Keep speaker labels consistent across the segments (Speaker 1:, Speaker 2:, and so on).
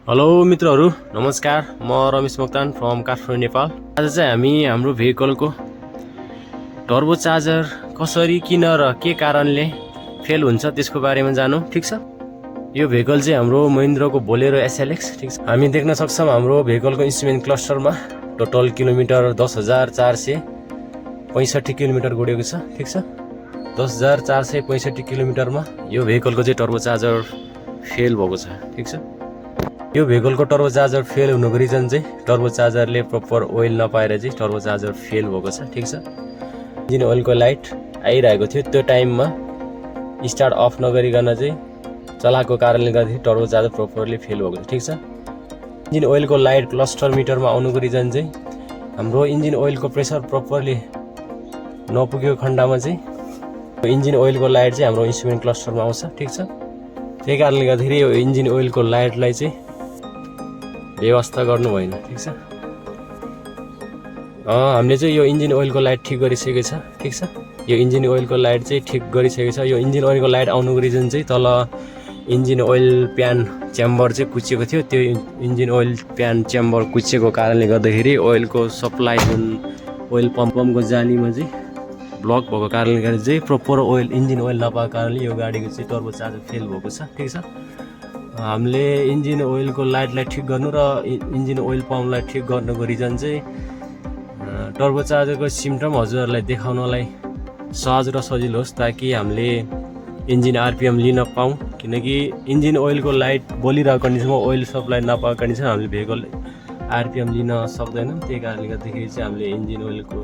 Speaker 1: Hello मित्रहरू नमस्कार म रमेश मोक्तान फ्रम काठमाडौँ नेपाल। आज चाहिँ हामी हाम्रो भेहिकलको टर्बो चार्जर कसरी किन र के कारणले फेल हुन्छ त्यसको बारेमा जानौँ। ठीक छ, यो भेहिकल चाहिँ हाम्रो महिन्द्राको बोलेरो SLX। ठीक छ, हामी देख्न सक्छौँ हाम्रो भेहिकलको इन्स्ट्रुमेन्ट क्लस्टरमा टोटल किलोमिटर 10,465 किलोमिटर गुडेको छ। ठीक छ, 10,465 किलोमिटरमा यो भेहिकलको चाहिँ टर्बो चार्जर फेल भएको छ। ठीक छ, यो भेहिकलको टर्बो चार्जर फेल हुनुको रिजन चाहिँ टर्बो चार्जरले प्रपर ओइल नपाएर चाहिँ टर्बो चार्जर फेल भएको छ। ठीक छ, इन्जिन ओइलको लाइट आइरहेको थियो, त्यो टाइममा स्टार्ट अफ नगरिकन चाहिँ चलाएको कारणले गर्दाखेरि टर्बो चार्जर प्रपरली फेल भएको छ। ठीक छ, इन्जिन ओइलको लाइट क्लस्टर मिटरमा आउनुको रिजन चाहिँ हाम्रो इन्जिन ओइलको प्रेसर प्रपरली नपुगेको खण्डमा चाहिँ इन्जिन ओइलको लाइट चाहिँ हाम्रो इन्स्ट्रुमेन्ट क्लस्टरमा आउँछ। ठिक छ, त्यही कारणले गर्दाखेरि यो इन्जिन ओइलको लाइटलाई चाहिँ व्यवस्था गर्नु भएन। ठिक छ, हामीले चाहिँ यो इन्जिन ओइलको लाइट ठिक गरिसकेको छ। ठिक छ, यो इन्जिन ओइलको लाइट चाहिँ ठिक गरिसकेको छ। यो इन्जिन ओइलको लाइट आउनुको रिजन चाहिँ तल इन्जिन ओइल प्यान च्याम्बर चाहिँ कुच्चिएको थियो। त्यो इन्जिन ओइल प्यान च्याम्बर कुच्चिएको कारणले गर्दाखेरि ओइलको सप्लाई जुन ओइल पम्पको जालीमा चाहिँ ब्लक भएको कारणले गर्दा चाहिँ प्रपर ओइल इन्जिन ओइल नपाएको कारणले यो गाडीको चाहिँ टर्बो चार्जर फेल भएको छ। ठिक छ, हामीले इन्जिन ओइलको लाइटलाई ठिक गर्नु र इन्जिन ओइल पम्पलाई ठिक गर्नुको रिजन चाहिँ टर्बो चार्जरको सिम्टम हजुरहरूलाई देखाउनलाई सहज र सजिलो होस्, ताकि हामीले इन्जिन RPM लिन पाऊँ। किनकि इन्जिन ओइलको लाइट बोलिरहेको कन्डिसनमा ओइल सप्लाई नपाएको कन्डिसनमा हामीले भेहिकल RPM लिन सक्दैनौँ। त्यही कारणले गर्दाखेरि चाहिँ हामीले इन्जिन ओइलको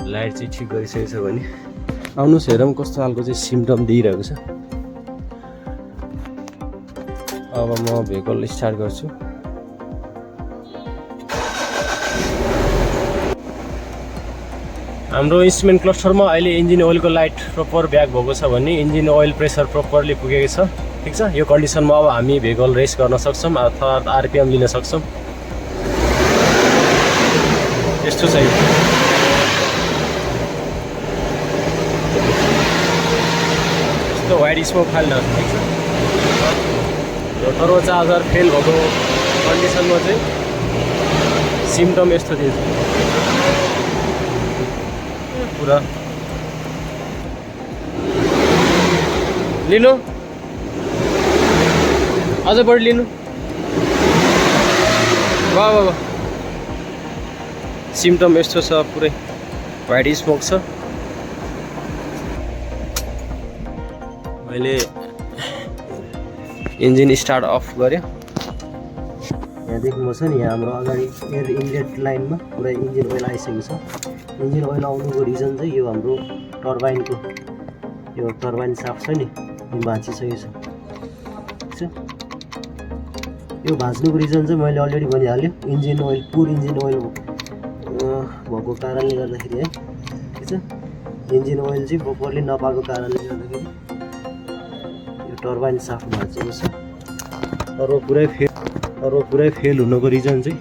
Speaker 1: लाइट चाहिँ ठिक गरिसकेको छ भने आउनुहोस् हेरौँ कस्तो खालको चाहिँ सिम्टम दिइरहेको छ। अब म भेहिकल स्टार्ट गर्छु। हाम्रो इन्स्ट्रुमेन्ट क्लस्टरमा अहिले इन्जिन ओइलको लाइट प्रपर ब्याक भएको छ भने इन्जिन ओइल प्रेसर प्रपरली पुगेको छ। ठिक छ, यो कन्डिसनमा अब हामी भेहिकल रेस गर्न सक्छौँ अर्थात् RPM लिन सक्छौँ। यस्तो छ, यस्तो व्हाइट स्मोक फाल्नु। ठिक छ, यो टर्बो चार्जर फेल भएको कन्डिसनमा चाहिँ सिम्टम यस्तो थियो पुरा। लिनु अझ बढी लिनु, वाह वाह वाह, सिम्टम यस्तो छ, पुरै व्हाइट स्मोक छ। मैले इन्जिन स्टार्ट अफ गर्यो, यहाँ देख्नुपर्छ नि, यहाँ हाम्रो अगाडि एयर इनलेट लाइनमा पुरै इन्जिन ओइल आइसकेको छ। इन्जिन ओइल आउनुको रिजन चाहिँ यो हाम्रो टर्बाइनको यो टर्बाइन साफ्ट छ नि, यो भाँचिसकेको छ। ठिक छ, यो भाँच्नुको रिजन चाहिँ मैले अलरेडी भनिहालेँ, इन्जिन ओइल पुर इन्जिन ओइल भएको कारणले गर्दाखेरि है। ठिक छ, इन्जिन ओइल चाहिँ प्रपरली नपाएको कारणले गर्दाखेरि यो टर्बाइन साफ्ट भाँचेको छ। टर्बो पुरै फेल हुनुको रिजन चाहिँ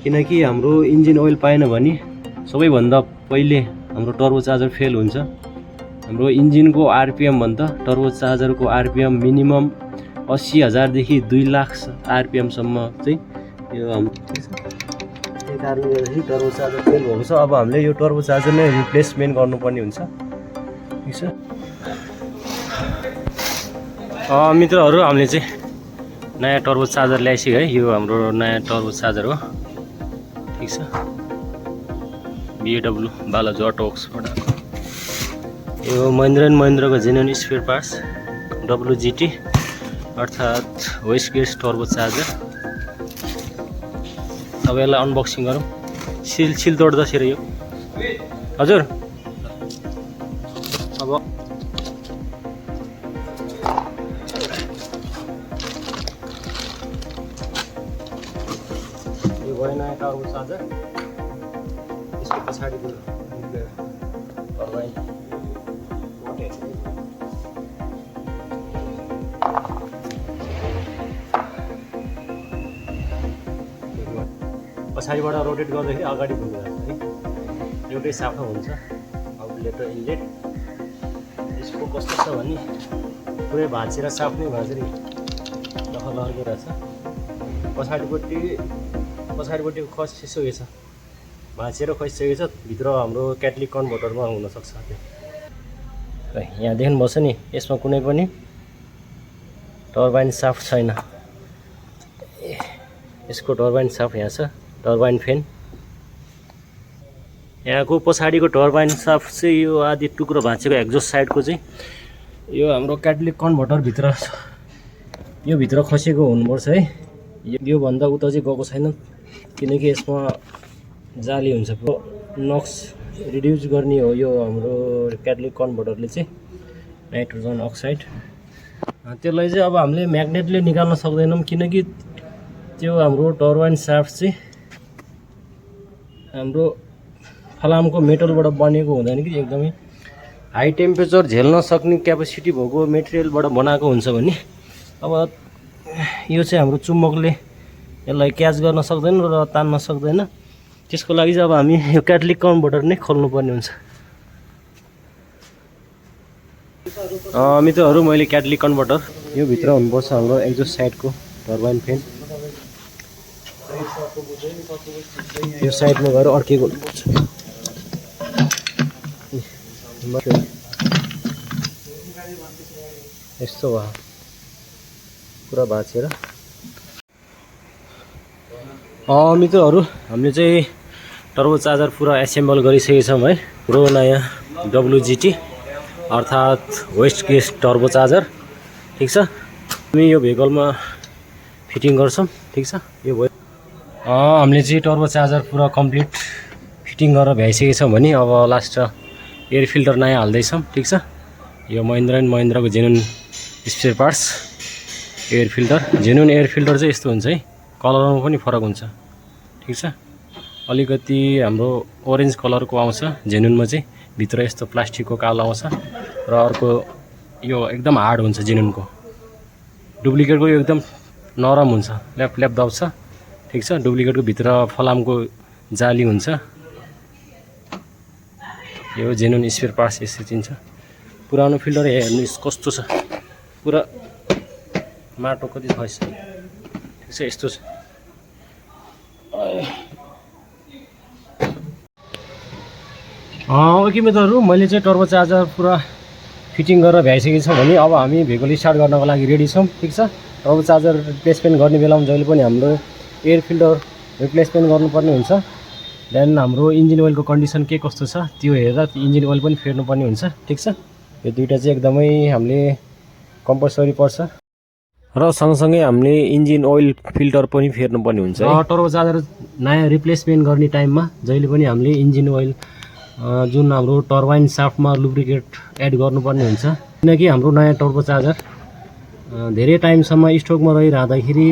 Speaker 1: किनकि हाम्रो इन्जिन ओइल पाएन भने सबैभन्दा पहिले हाम्रो टर्बो चार्जर फेल हुन्छ। हाम्रो इन्जिनको RPM भन्दा टर्बो चार्जरको RPM मिनिमम 80,000 देखि 2 लाख RPM सम्म चाहिँ यो हाम्रो। त्यही कारणले गर्दाखेरि टर्बो चार्जर फेल भएको छ। अब हामीले यो टर्बो चार्जर नै रिप्लेसमेन्ट गर्नुपर्ने हुन्छ। ठिक छ, मित्रहरू हामीले चाहिँ नयाँ टर्बो चार्जर ल्याइसक्यो है। यो हाम्रो नयाँ टर्बो चार्जर हो। ठिक छ, BMW बालाजु अटो वर्क्सबाट यो महिन्द्राको जेन्युन स्पेयर पार्ट्स WGT अर्थात् वेस्ट गेज टर्बो चार्जर। अब यसलाई अनबक्सिङ गरौँ। सिल तोड्दछ र यो हजुर। अब यो भयो नयाँ टर्बो चार्जर। यसको पछाडिको टर्बाइन पछाडिबाट रोटेट गर्दाखेरि अगाडि घुम्नु जान्छ है। एउटै साफा हुन्छ आउटलेट र इनलेट। यसको कस्तो छ भने पुरै भाँचेर साफ नै भाँचेर लहर लहर गरिरहेछ। पछाडिपट्टि खसिसकेको छ, भाँचिएर खसिसकेको छ। भित्र हाम्रो क्याटलिक कन्भर्टरमा हुनसक्छ त्यो। यहाँदेखि बस्छ नि, यसमा कुनै पनि टर्बाइन साफ्ट छैन। यसको टर्बाइन साफ्ट यहाँ छ, टर्बाइन फ्यान। यहाँको पछाडिको टर्बाइन साफ्ट चाहिँ यो आधी टुक्रो भाँचेको एक्जस्ट साइडको चाहिँ यो हाम्रो क्याटलिक कन्भर्टरभित्र छ। यो भित्र खसेको हुनुपर्छ है। योभन्दा उता चाहिँ गएको छैन, किनकि यसमा जाली हुन्छ। नक्स रिड्युस गर्ने हो यो हाम्रो क्याटलिक कन्भर्टरले चाहिँ, नाइट्रोजन अक्साइड। त्यसलाई चाहिँ अब हामीले म्याग्नेटले निकाल्न सक्दैनौँ, किनकि त्यो हाम्रो टर्बाइन साफ्ट चाहिँ हाम्रो फलामको मेटलबाट बनेको हुँदैन कि एकदमै हाई टेम्परेचर झेल्न सक्ने क्यापेसिटी भएको मेटेरियलबाट बनाएको हुन्छ भने अब यो चाहिँ हाम्रो चुम्बकले यसलाई क्याच गर्न सक्दैन र तान्न सक्दैन। त्यसको लागि चाहिँ अब हामी यो क्याटलिक कन्भर्टर नै खोल्नुपर्ने हुन्छ। मित्रहरू, मैले क्याटलिक कन्भर्टर यो भित्र हुनुपर्छ हाम्रो एक्जस्ट साइडको टर्बाइन फ्यान। यो साइडमा गएर अड्केको हुनुपर्छ। यस्तो भयो, पुरा भाँचेर। मित्रहरू, हामीले चाहिँ टर्बो चार्जर पुरा एसेम्बल गरिसकेको छौँ है। हाम्रो नयाँ WGT अर्थात् वेस्ट गेस टर्बो चार्जर, ठिक छ। हामी यो भेहिकलमा फिटिङ गर्छौँ, ठिक छ। यो भयो हामीले चाहिँ टर्बो चार्जर पुरा कम्प्लिट फिटिङ गरेर भ्याइसकेको छौँ भने अब लास्ट एयर फिल्टर नयाँ हाल्दैछौँ, ठिक छ। यो महिन्द्राको genuine spare parts air filter. Genuine air filter चाहिँ यस्तो हुन्छ है, कलरमा पनि फरक हुन्छ, ठिक छ। अलिकति हाम्रो ओरेन्ज कलरको आउँछ जेन्युनमा चाहिँ, भित्र यस्तो प्लास्टिकको कालो आउँछ, र अर्को यो एकदम हार्ड हुन्छ जेन्युनको। डुप्लिकेटको यो एकदम नरम हुन्छ, ल्याप दब्छ, ठिक छ। डुप्लिकेटको भित्र फलामको जाली हुन्छ। यो जेन्युन स्पेयर पार्ट्स यसरी चिन्छ। पुरानो फिल्टर हेर्नुहोस् कस्तो छ, पुरा माटो कति खस्छ, ठिक छ। यस्तो छ। ओके मित्रहरू, मैले चाहिँ टर्बो चार्जर पुरा फिटिङ गरेर भ्याइसकेको छ भने अब हामी भेहिकल स्टार्ट गर्नको लागि रेडी छौँ, ठिक छ। टर्बो चार्जर रिप्लेसमेन्ट गर्ने बेलामा जहिले पनि हाम्रो एयर फिल्टर रिप्लेसमेन्ट गर्नुपर्ने हुन्छ। देन हाम्रो इन्जिन ओइलको कन्डिसन के कस्तो छ त्यो हेरेर इन्जिन ओइल पनि फेर्नुपर्ने हुन्छ, ठिक छ। यो दुईटा चाहिँ एकदमै हामीले कम्पलसरी पर्छ। र सँगसँगै हामीले इन्जिन ओइल फिल्टर पनि फेर्नुपर्ने हुन्छ। टर्बो चार्जर नयाँ रिप्लेसमेन्ट गर्ने टाइममा जहिले पनि हामीले इन्जिन ओइल जुन हाम्रो टर्बाइन साफ्टमा लुब्रिकेट एड गर्नुपर्ने हुन्छ, किनकि हाम्रो नयाँ टर्बो चार्जर धेरै टाइमसम्म स्टकमा रहिरहँदाखेरि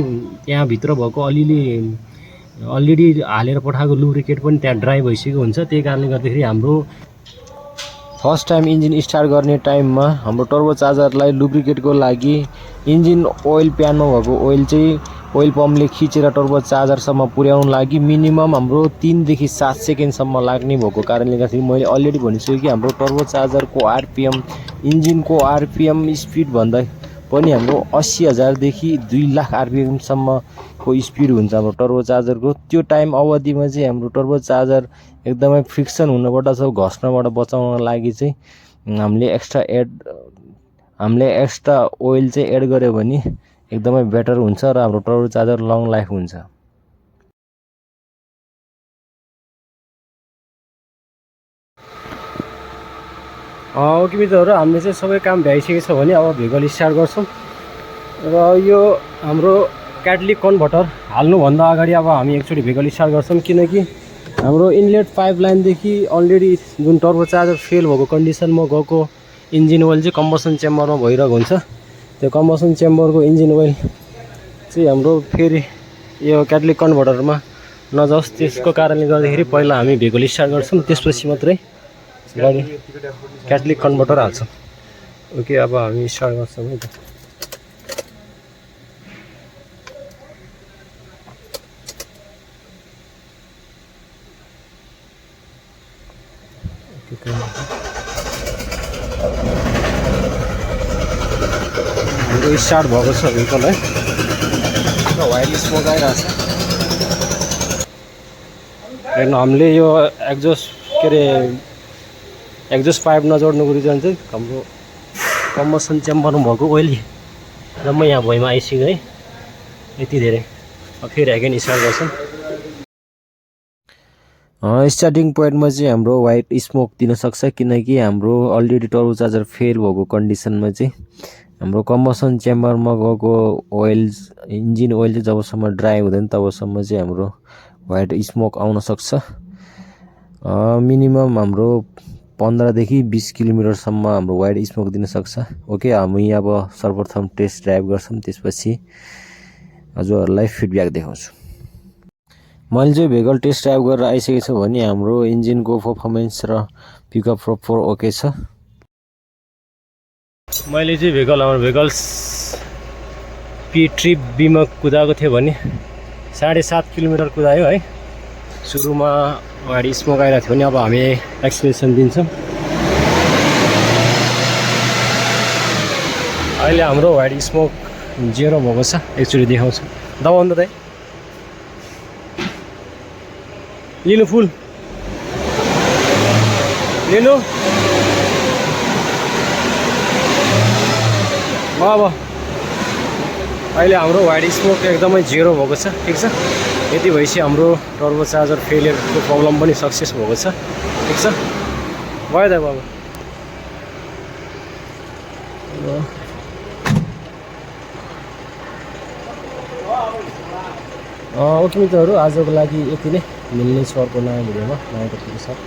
Speaker 1: त्यहाँभित्र भएको अलरेडी हालेर पठाएको लुब्रिकेट पनि त्यहाँ ड्राई भइसकेको हुन्छ। त्यही कारणले गर्दाखेरि हाम्रो फर्स्ट टाइम इन्जिन स्टार्ट गर्ने टाइममा हाम्रो टर्बो चार्जरलाई लुब्रिकेटको लागि इन्जिन ओइल प्यानमा भएको ओइल चाहिँ ओइल पम्पले खिचेर टर्बो चार्जरसम्म पुर्याउनु लागि मिनिमम हाम्रो 3 देखि 7 सेकेन्डसम्म लाग्ने भएको कारणले गर्दाखेरि मैले अलरेडी भनिसकेँ कि हाम्रो टर्बो चार्जरको आरपिएम इन्जिनको आरपिएम स्पिड भन्दा पनि हाम्रो 80,000 देखि 2 लाख आरपिएमसम्मको स्पिड हुन्छ हाम्रो टर्बो चार्जरको। त्यो टाइम अवधिमा चाहिँ हाम्रो टर्बो चार्जर एकदमै फ्रिक्सन हुनबाट घस्नबाट बचाउनको लागि चाहिँ हामीले एक्स्ट्रा ओइल चाहिँ एड गर्यो भने एकदमै बेटर हुन्छ र हाम्रो टर्बो चार्जर लङ लाइफ हुन्छ। ओके मित्रहरू, हामीले चाहिँ सबै काम भ्याइसकेको छ भने अब भेहिकल स्टार्ट गर्छौँ। र यो हाम्रो क्याटलिक कन्भर्टर हाल्नुभन्दा अगाडि अब हामी एकचोटि भेहिकल स्टार्ट गर्छौँ, किनकि हाम्रो इनलेट पाइपलाइनदेखि अलरेडी जुन टर्बो चार्जर फेल भएको कन्डिसनमा गएको इन्जिन ओइल चाहिँ कम्बसन चेम्बरमा भइरहेको हुन्छ। त्यो कम्बसन चेम्बरको इन्जिन ओइल चाहिँ हाम्रो फेरि यो क्याटलिक कन्भर्टरमा नजाओस्, त्यसको कारणले गर्दाखेरि पहिला हामी भेहिकल स्टार्ट गर्छौँ, त्यसपछि मात्रै गाडी क्याटलिक कन्भर्टर हाल्छौँ। ओके, अब हामी स्टार्ट गर्छौँ है त। हाम्रो स्टार्ट भएको छ भेहिकल है। व्हाइट स्मोक आइरहेछ। हेर्नु हामीले यो एक्जस्ट के अरे एक्जस्ट पाइप नजोड्नुको रिजन चाहिँ हाम्रो कम्बसन च्याम्बरमा भएको ओइल जम्मै यहाँ भुइँमा आइसक्यो है, यति धेरै। अब फेरि एगेन स्टार्ट गर्छौँ। स्टार्टिङ पोइन्टमा चाहिँ हाम्रो व्हाइट स्मोक दिन सक्छ, किनकि हाम्रो अलरेडी टर्बोचार्जर फेल भएको कन्डिसनमा चाहिँ हाम्रो कम्बसन च्याम्बरमा गएको ओइल इन्जिन ओइल चाहिँ जबसम्म ड्राई हुँदैन तबसम्म चाहिँ हाम्रो व्हाइट स्मोक आउन सक्छ। मिनिमम हाम्रो 15 देखि 20 किलोमिटरसम्म हाम्रो व्हाइट स्मोक दिन सक्छ। ओके, हामी अब सर्वप्रथम टेस्ट ड्राइभ गर्छौँ, त्यसपछि हजुरहरूलाई फिडब्याक देखाउँछु। मैले चाहिँ भेहिकल टेस्ट ड्राइभ गरेर आइसकेको छु भने हाम्रो इन्जिनको पर्फर्मेन्स र पिकअप प्रपर ओके छ। मैले चाहिँ हाम्रो भेहिकल ट्रिप बीमा कुदाएको थियो भने 7.5 किलोमिटर कुदायो है। सुरुमा व्हाइट स्मोक आइरहेको थियो भने अब हामी एक्सप्रेसन दिन्छौँ। अहिले हाम्रो व्हाइट स्मोक 0 भएको छ। एकचोटि देखाउँछु, दबाउनु त दाइ, लिनु फुल लिनु। अब अहिले हाम्रो व्हाइट स्मोक एकदमै 0 भएको छ। ठिक छ, यति भएपछि हाम्रो टर्बोचार्जर फेलियरको प्रब्लम पनि सक्सेस भएको छ। ठिक छ, भयो त बाबु। ओके मित्रहरू, आजको लागि यति नै। मिल्ने छ अर्को नयाँ भिडियोमा, नयाँ टपिक साथ।